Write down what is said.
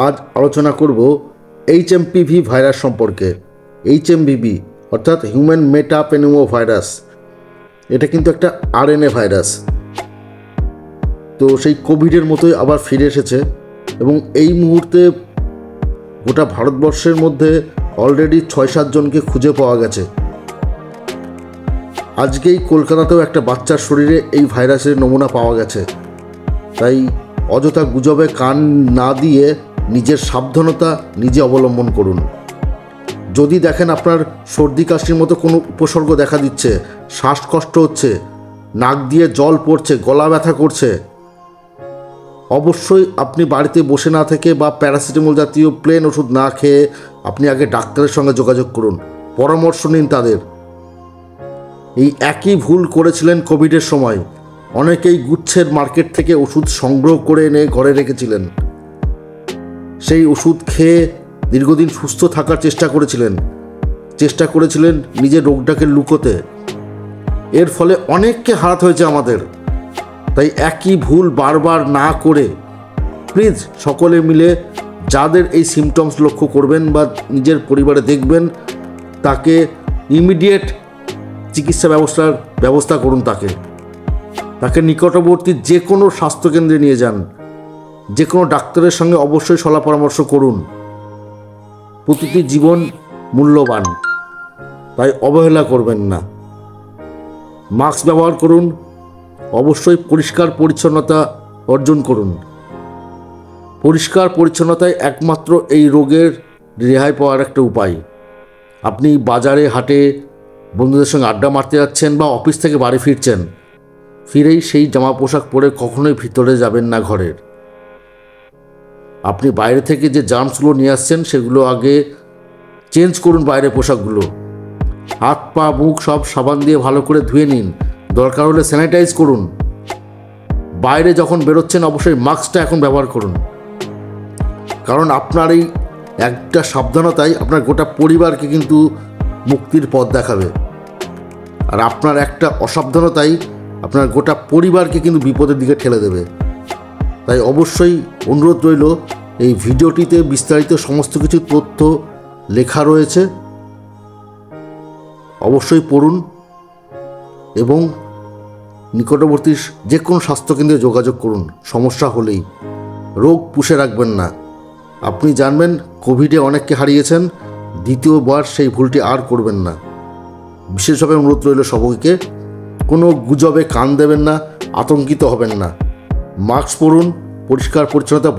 আজ আলোচনা করব এইচএমপিভি ভাইরাস সম্পর্কে। এইচএমপিভি অর্থাৎ হিউম্যান মেটাপেনিউমো ভাইরাস, এটা কিন্তু একটা আরএনএ ভাইরাস। তো সেই কোভিডের মতোই আবার ফিরে এসেছে এবং এই মুহূর্তে গোটা ভারতবর্ষের মধ্যে অলরেডি 6-7 জনকে খুঁজে পাওয়া গেছে। আজকেই কলকাতাতেও একটা বাচ্চার শরীরে এই ভাইরাসের নমুনা পাওয়া গেছে। তাই অযথা গুজবে কান না দিয়ে নিজের সাবধানতা নিজে অবলম্বন করুন। যদি দেখেন আপনার সর্দি কাশির মতো কোনো উপসর্গ দেখা দিচ্ছে, শ্বাসকষ্ট হচ্ছে, নাক দিয়ে জল পড়ছে, গলা ব্যথা করছে, অবশ্যই আপনি বাড়িতে বসে না থেকে বা প্যারাসিটামল জাতীয় প্লেন ওষুধ না খেয়ে আপনি আগে ডাক্তারের সঙ্গে যোগাযোগ করুন, পরামর্শ নিন তাদের। এই একই ভুল করেছিলেন কোভিডের সময়। অনেকেই গুচ্ছের মার্কেট থেকে ওষুধ সংগ্রহ করে এনে ঘরে রেখেছিলেন। সেই ওষুধ খেয়ে দীর্ঘদিন সুস্থ থাকার চেষ্টা করেছিলেন নিজের রোগটাকে লুকোতে। এর ফলে অনেককে হারাতে হয়েছে আমাদের। তাই একই ভুল বারবার না করে প্লিজ সকলে মিলে যাদের এই সিমটমস লক্ষ্য করবেন বা নিজের পরিবারে দেখবেন, তাকে ইমিডিয়েট চিকিৎসা ব্যবস্থা করুন। তাকে নিকটবর্তী যে কোনো স্বাস্থ্যকেন্দ্রে নিয়ে যান, যে কোনো ডাক্তারের সঙ্গে অবশ্যই সলা পরামর্শ করুন। প্রতিটি জীবন মূল্যবান, তাই অবহেলা করবেন না। মাস্ক ব্যবহার করুন, অবশ্যই পরিষ্কার পরিচ্ছন্নতা অর্জন করুন। পরিষ্কার পরিচ্ছন্নতাই একমাত্র এই রোগের রেহাই পাওয়ার একটা উপায়। আপনি বাজারে হাটে বন্ধুদের সঙ্গে আড্ডা মারতে যাচ্ছেন বা অফিস থেকে বাড়ি ফিরেই সেই জামা পোশাক পরে কখনোই ভিতরে যাবেন না ঘরের। আপনি বাইরে থেকে যে জার্মসগুলো নিয়ে আসছেন সেগুলো আগে চেঞ্জ করুন। বাইরের পোশাকগুলো হাত পা মুখ সব সাবান দিয়ে ভালো করে ধুয়ে নিন, দরকার হলে স্যানিটাইজ করুন। বাইরে যখন বেরোচ্ছেন অবশ্যই মাস্কটা এখন ব্যবহার করুন, কারণ আপনার এই একটা সাবধানতাই আপনার গোটা পরিবারকে কিন্তু মুক্তির পথ দেখাবে। আর আপনার একটা অসাবধানতাই আপনার গোটা পরিবারকে কিন্তু বিপদের দিকে ঠেলে দেবে। তাই অবশ্যই অনুরোধ রইল, এই ভিডিওটিতে বিস্তারিত সমস্ত কিছু তথ্য লেখা রয়েছে, অবশ্যই পড়ুন এবং নিকটবর্তী যে কোনো স্বাস্থ্যকেন্দ্রে যোগাযোগ করুন। সমস্যা হলেই রোগ পুষে রাখবেন না। আপনি জানবেন কোভিডে অনেককে হারিয়েছেন, দ্বিতীয়বার সেই ভুলটি আর করবেন না। বিশেষভাবে অনুরোধ রইল সবাইকে, কোনো গুজবে কান দেবেন না, আতঙ্কিত হবেন না। মাস্ক পরুন, পরিষ্কার পরিচ্ছন্নতা